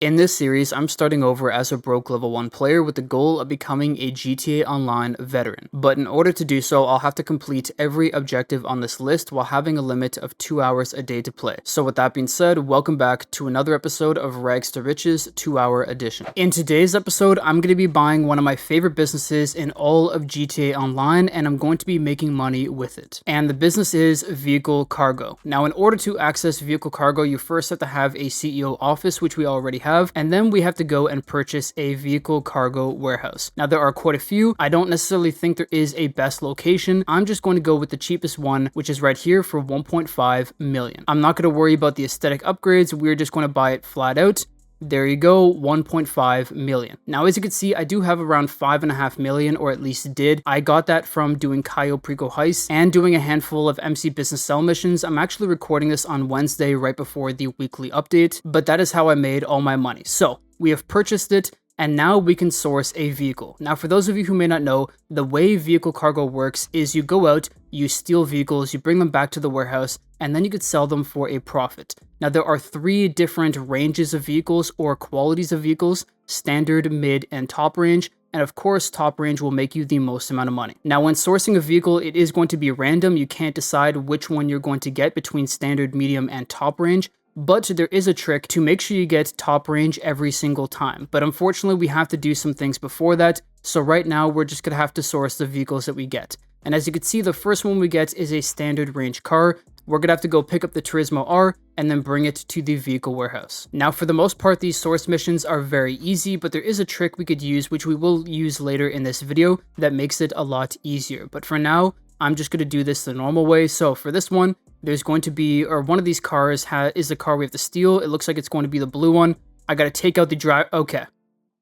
In this series, I'm starting over as a broke level 1 player with the goal of becoming a GTA Online veteran. But in order to do so, I'll have to complete every objective on this list while having a limit of 2 hours a day to play. So with that being said, welcome back to another episode of Rags to Riches 2-hour edition. In today's episode, I'm going to be buying one of my favorite businesses in all of GTA Online, and I'm going to be making money with it. And the business is Vehicle Cargo. Now, in order to access Vehicle Cargo, you first have to have a CEO office, which we already have. And then we have to go and purchase a vehicle cargo warehouse. Now there are quite a few. I don't necessarily think there is a best location. I'm just going to go with the cheapest one, which is right here for 1.5 million. I'm not going to worry about the aesthetic upgrades. We're just going to buy it flat out. There you go, 1.5 million. Now, as you can see, I do have around 5.5 million, or at least did. I got that from doing Cayo Perico Heists and doing a handful of MC Business Cell missions. I'm actually recording this on Wednesday right before the weekly update, but that is how I made all my money. So we have purchased it, and now we can source a vehicle. Now, for those of you who may not know, the way Vehicle Cargo works is you go out, you steal vehicles, you bring them back to the warehouse, and then you could sell them for a profit. Now, there are 3 different ranges of vehicles or qualities of vehicles: standard, mid, and top range. And of course, top range will make you the most amount of money. Now, when sourcing a vehicle, it is going to be random. You can't decide which one you're going to get between standard, medium, and top range. But there is a trick to make sure you get top range every single time. But unfortunately, we have to do some things before that. So right now, we're just going to have to source the vehicles that we get. And as you can see, the first one we get is a standard range car. We're going to have to go pick up the Turismo R and then bring it to the vehicle warehouse. Now, for the most part, these source missions are very easy, but there is a trick we could use, which we will use later in this video, that makes it a lot easier. But for now, I'm just going to do this the normal way. So for this one, there's going to be, or one of these cars is the car we have to steal. It looks like it's going to be the blue one. I got to take out the drive. Okay.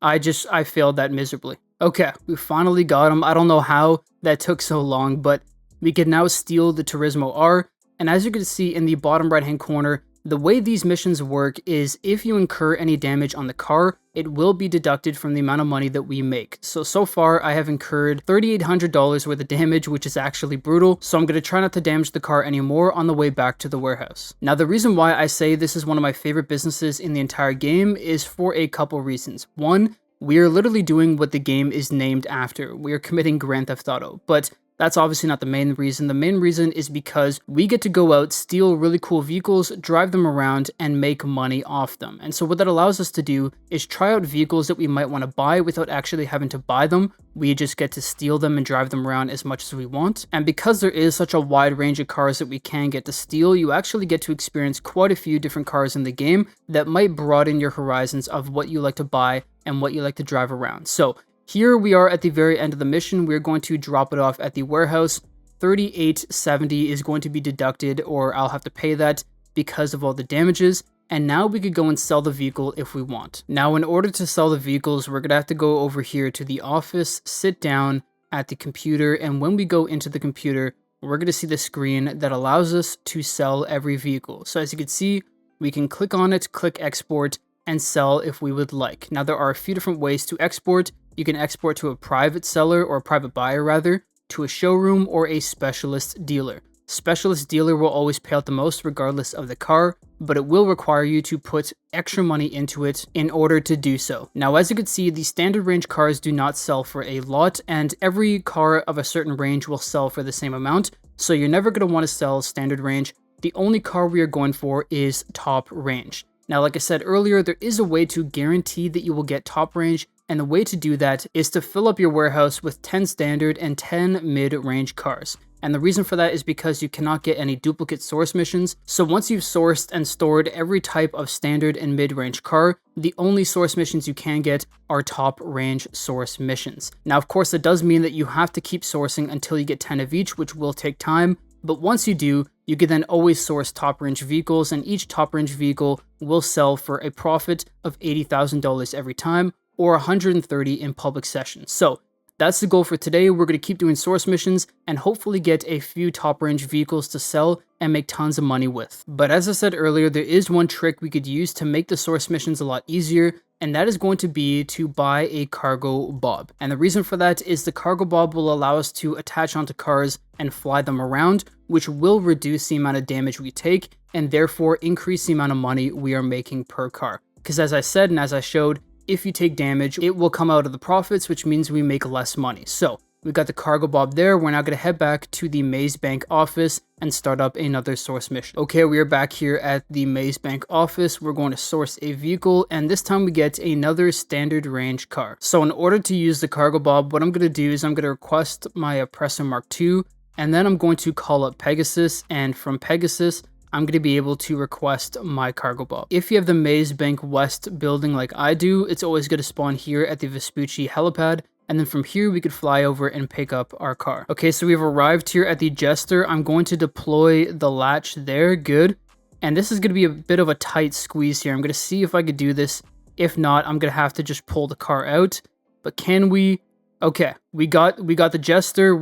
I failed that miserably. Okay, we finally got him. I don't know how that took so long, but we can now steal the Turismo R. And as you can see in the bottom right hand corner, the way these missions work is if you incur any damage on the car, it will be deducted from the amount of money that we make. So far I have incurred $3,800 worth of damage, which is actually brutal. So I'm going to try not to damage the car anymore on the way back to the warehouse. Now, the reason why I say this is one of my favorite businesses in the entire game is for a couple reasons. One, we are literally doing what the game is named after. We are committing Grand Theft Auto, but that's obviously not the main reason. The main reason is because we get to go out, steal really cool vehicles, drive them around, and make money off them. And so what that allows us to do is try out vehicles that we might want to buy without actually having to buy them. We just get to steal them and drive them around as much as we want. And because there is such a wide range of cars that we can get to steal, you actually get to experience quite a few different cars in the game that might broaden your horizons of what you like to buy and what you like to drive around. So here we are at the very end of the mission. We're going to drop it off at the warehouse. $38.70 is going to be deducted, or I'll have to pay that because of all the damages. And now we could go and sell the vehicle if we want. Now, in order to sell the vehicles, we're going to have to go over here to the office, sit down at the computer. And when we go into the computer, we're going to see the screen that allows us to sell every vehicle. So as you can see, we can click on it, click export, and sell if we would like. Now, there are a few different ways to export. You can export to a private seller, or a private buyer rather, to a showroom, or a specialist dealer. Specialist dealer will always pay out the most regardless of the car, but it will require you to put extra money into it in order to do so. Now, as you can see, the standard range cars do not sell for a lot, and every car of a certain range will sell for the same amount, so you're never going to want to sell standard range. The only car we are going for is top range. Now, like I said earlier, there is a way to guarantee that you will get top range, and the way to do that is to fill up your warehouse with 10 standard and 10 mid-range cars. And the reason for that is because you cannot get any duplicate source missions. So once you've sourced and stored every type of standard and mid-range car, the only source missions you can get are top range source missions. Now, of course, that does mean that you have to keep sourcing until you get 10 of each, which will take time. But once you do, you can then always source top range vehicles, and each top range vehicle will sell for a profit of $80,000 every time, or 130 in public sessions. So that's the goal for today. We're going to keep doing source missions and hopefully get a few top range vehicles to sell and make tons of money with. But as I said earlier, there is one trick we could use to make the source missions a lot easier, and that is going to be to buy a cargo bob. And the reason for that is the cargo bob will allow us to attach onto cars and fly them around, which will reduce the amount of damage we take and therefore increase the amount of money we are making per car. because as I said and as I showed, if you take damage, it will come out of the profits, which means we make less money. So we got the cargo bob there. We're now going to head back to the Maze Bank office and start up another source mission. Okay, we are back here at the Maze Bank office. We're going to source a vehicle, and this time we get another standard range car. So in order to use the cargo bob, what I'm going to do is I'm going to request my Oppressor MK II, and then I'm going to call up Pegasus, and from Pegasus, I'm going to be able to request my cargo bob. If you have the Maze Bank West building like I do, it's always going to spawn here at the Vespucci helipad, and then from here we could fly over and pick up our car. Okay, so we've arrived here at the Jester. I'm going to deploy the latch there, good. And this is going to be a bit of a tight squeeze here. I'm going to see if I could do this. If not, I'm going to have to just pull the car out. But can we? Okay, we got the Jester.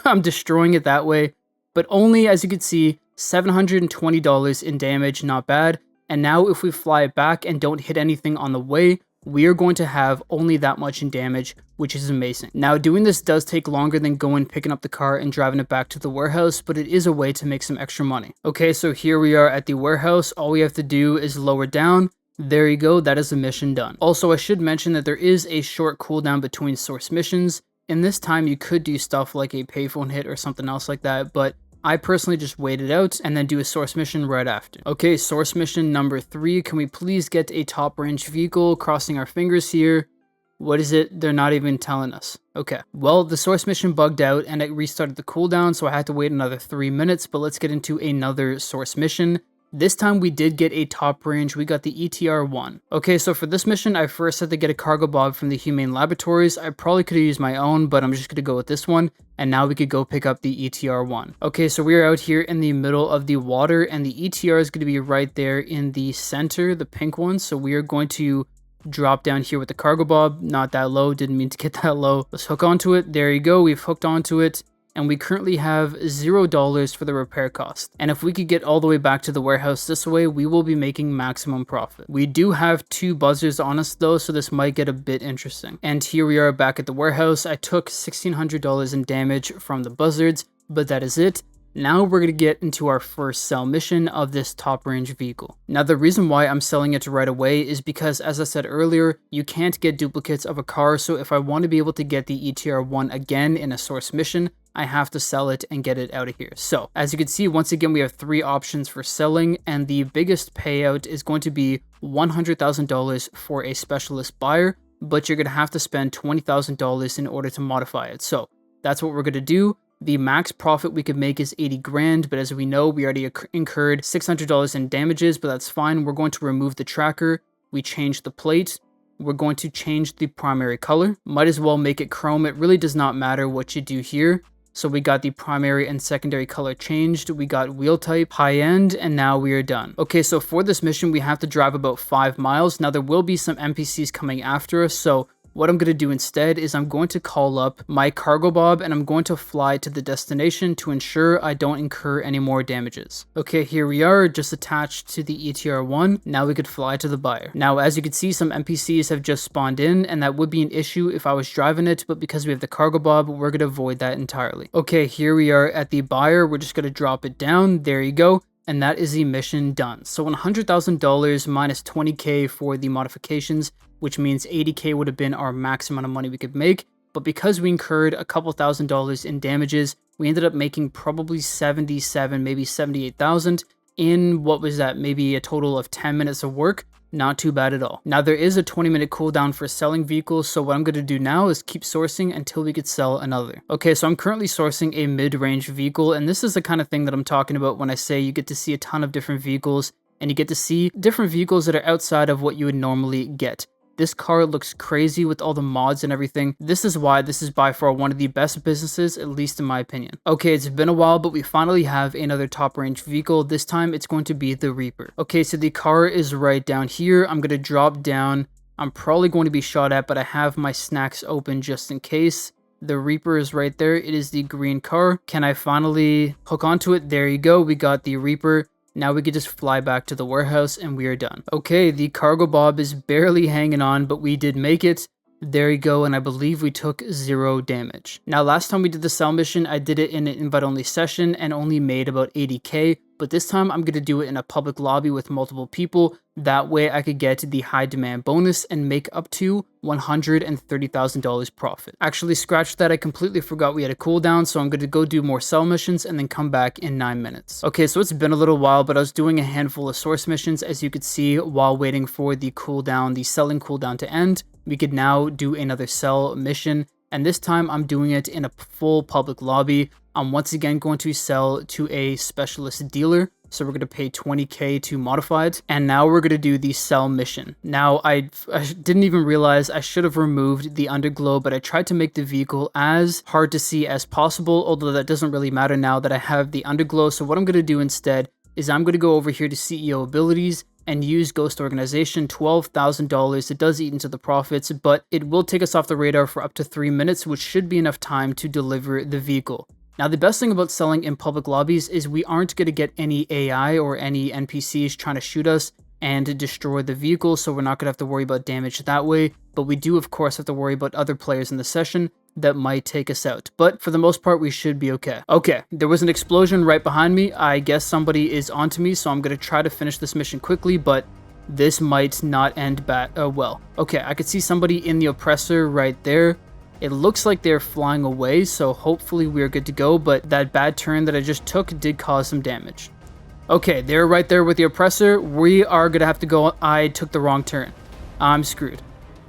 I'm destroying it that way, but only, as you can see, $720 in damage, not bad. And now if we fly it back and don't hit anything on the way, we are going to have only that much in damage, which is amazing. Now doing this does take longer than going, picking up the car and driving it back to the warehouse, but it is a way to make some extra money. Okay, so here we are at the warehouse. All we have to do is lower down. There you go, that is the mission done. Also, I should mention that there is a short cooldown between source missions. In this time, you could do stuff like a payphone hit or something else like that, but I personally just wait it out and then do a source mission right after. Okay, source mission number 3. Can we please get a top range vehicle? Crossing our fingers here. What is it? They're not even telling us. Okay, well, the source mission bugged out and it restarted the cooldown, so I had to wait another 3 minutes, but let's get into another source mission. This time we did get a top range. We got the ETR-1. Okay, so for this mission, I first had to get a cargo bob from the Humane laboratories. I probably could have used my own, but I'm just going to go with this one. And now we could go pick up the ETR-1. Okay, so we are out here in the middle of the water, and the ETR is going to be right there in the center, the pink one. So we are going to drop down here with the cargo bob. Not that low, didn't mean to get that low. Let's hook onto it. There you go, we've hooked onto it. And we currently have $0 for the repair cost. And if we could get all the way back to the warehouse this way, we will be making maximum profit. We do have 2 buzzers on us though, so this might get a bit interesting. And here we are back at the warehouse. I took $1,600 in damage from the buzzards, but that is it. Now we're going to get into our first sell mission of this top range vehicle. Now the reason why I'm selling it right away is because, as I said earlier, you can't get duplicates of a car, so if I want to be able to get the ETR-1 again in a source mission, I have to sell it and get it out of here. So as you can see, once again, we have 3 options for selling, and the biggest payout is going to be $100,000 for a specialist buyer, but you're going to have to spend $20,000 in order to modify it. So that's what we're going to do. The max profit we could make is 80 grand, but as we know, we already incurred $600 in damages, but that's fine. We're going to remove the tracker. We change the plate. We're going to change the primary color. Might as well make it chrome. It really does not matter what you do here. So we got the primary and secondary color changed. We got wheel type, high end, and now we are done. Okay, so for this mission, we have to drive about 5 miles. Now there will be some NPCs coming after us, so what I'm going to do instead is I'm going to call up my cargo bob and I'm going to fly to the destination to ensure I don't incur any more damages. Okay, here we are, just attached to the ETR-1. Now we could fly to the buyer. Now, as you can see, some NPCs have just spawned in, and that would be an issue if I was driving it, but because we have the cargo bob, we're going to avoid that entirely. Okay, here we are at the buyer. We're just going to drop it down. There you go. And that is the mission done. So $100,000 minus 20k for the modifications, which means 80k would have been our max amount of money we could make. But because we incurred a couple $1,000s in damages, we ended up making probably 77, maybe 78,000 in, what was that, maybe a total of 10 minutes of work. Not too bad at all. Now there is a 20-minute cooldown for selling vehicles, so what I'm going to do now is keep sourcing until we could sell another. Okay, so I'm currently sourcing a mid-range vehicle, and this is the kind of thing that I'm talking about when I say you get to see a ton of different vehicles, and you get to see different vehicles that are outside of what you would normally get. This car looks crazy with all the mods and everything. This is why this is by far one of the best businesses, at least in my opinion. Okay, it's been a while, but we finally have another top range vehicle. This time it's going to be the Reaper. Okay, so the car is right down here. I'm going to drop down. I'm probably going to be shot at, but I have my snacks open just in case. The Reaper is right there. It is the green car. Can I finally hook onto it? There you go. We got the Reaper. Now we could just fly back to the warehouse and we are done. Okay, the cargo bob is barely hanging on, but we did make it. There you go, and I believe we took 0 damage. Now, last time we did the cell mission, I did it in an invite-only session and only made about 80k, but this time I'm going to do it in a public lobby with multiple people. That way I could get the high demand bonus and make up to $130,000 profit. Actually, scratch that, I completely forgot we had a cooldown, so I'm going to go do more cell missions and then come back in 9 minutes. Okay, so it's been a little while, but I was doing a handful of source missions, as you could see, while waiting for the cooldown, the selling cooldown to end. We could now do another cell mission, and this time I'm doing it in a full public lobby. I'm once again going to sell to a specialist dealer, so we're going to pay 20k to modified, and now we're going to do the cell mission. Now, I didn't even realize I should have removed the underglow, but I tried to make the vehicle as hard to see as possible, although that doesn't really matter now that I have the underglow. So what I'm going to do instead is I'm going to go over here to CEO abilities and use Ghost Organization, $12,000. It does eat into the profits, but it will take us off the radar for up to 3 minutes, which should be enough time to deliver the vehicle. Now, the best thing about selling in public lobbies is we aren't going to get any AI or any NPCs trying to shoot us and destroy the vehicle, so we're not going to have to worry about damage that way, but we do, of course, have to worry about other players in the session that might take us out. But for the most part, we should be okay. Okay, there was an explosion right behind me. I guess somebody is onto me, so I'm going to try to finish this mission quickly, but this might not end well. Okay, I could see somebody in the Oppressor right there. It looks like they're flying away, so hopefully we're good to go, but that bad turn that I just took did cause some damage. Okay, they're right there with the Oppressor. We are going to have to go. I took the wrong turn. I'm screwed.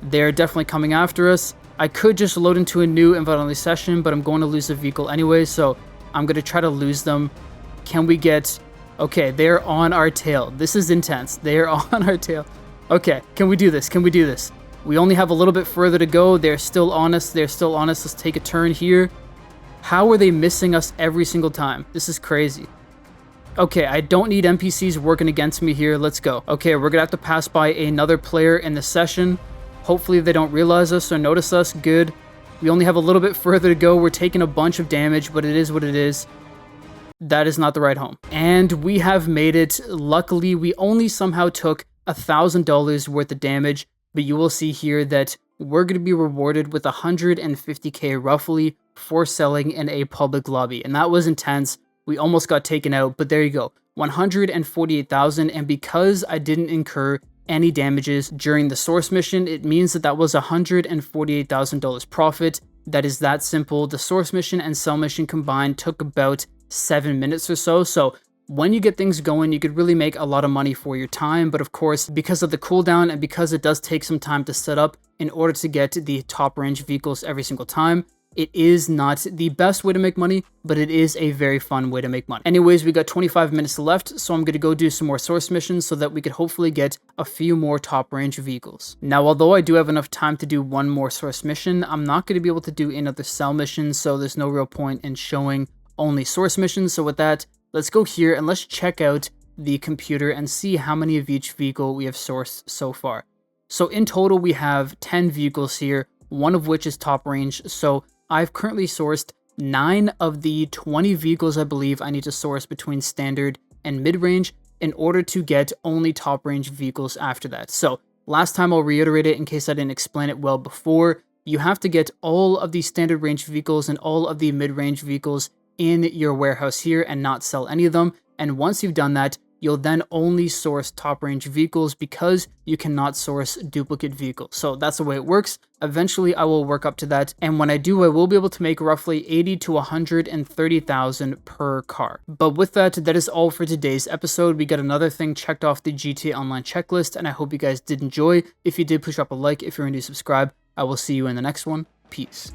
They're definitely coming after us. I could just load into a new invite-only session, but I'm going to lose the vehicle anyway, so I'm going to try to lose them. Can we get... Okay, they're on our tail. This is intense. They're on our tail. Okay, can we do this? Can we do this? We only have a little bit further to go. They're still on us. They're still on us. Let's take a turn here. How are they missing us every single time? This is crazy. Okay, I don't need NPCs working against me here. Let's go. Okay, we're going to have to pass by another player in the session. Hopefully they don't realize us or notice us. Good. We only have a little bit further to go. We're taking a bunch of damage, but it is what it is. That is not the right home. And we have made it. Luckily, we only somehow took $1,000 worth of damage, but you will see here that we're going to be rewarded with 150k roughly for selling in a public lobby. And that was intense. We almost got taken out, but there you go. 148,000, and because I didn't incur any damages during the source mission, it means that that was $148,000 profit. That is that simple. The source mission and cell mission combined took about 7 minutes or so. So when you get things going, you could really make a lot of money for your time. But of course, because of the cooldown and because it does take some time to set up in order to get the top range vehicles every single time, it is not the best way to make money, but it is a very fun way to make money. Anyways, we got 25 minutes left, so I'm going to go do some more source missions so that we could hopefully get a few more top range vehicles. Now, although I do have enough time to do one more source mission, I'm not going to be able to do another cell mission, so there's no real point in showing only source missions. So with that, let's go here and let's check out the computer and see how many of each vehicle we have sourced so far. So in total, we have 10 vehicles here, one of which is top range. So I've currently sourced 9 of the 20 vehicles I believe I need to source between standard and mid-range in order to get only top range vehicles after that. So last time, I'll reiterate it in case I didn't explain it well before, you have to get all of the standard range vehicles and all of the mid-range vehicles in your warehouse here and not sell any of them. And once you've done that, you'll then only source top range vehicles because you cannot source duplicate vehicles. So that's the way it works. Eventually I will work up to that, and when I do, I will be able to make roughly 80 to 130,000 per car. But with that, that is all for today's episode. We got another thing checked off the GTA Online checklist, and I hope you guys did enjoy. If you did, push up a like. If you're new, subscribe. I will see you in the next one. Peace.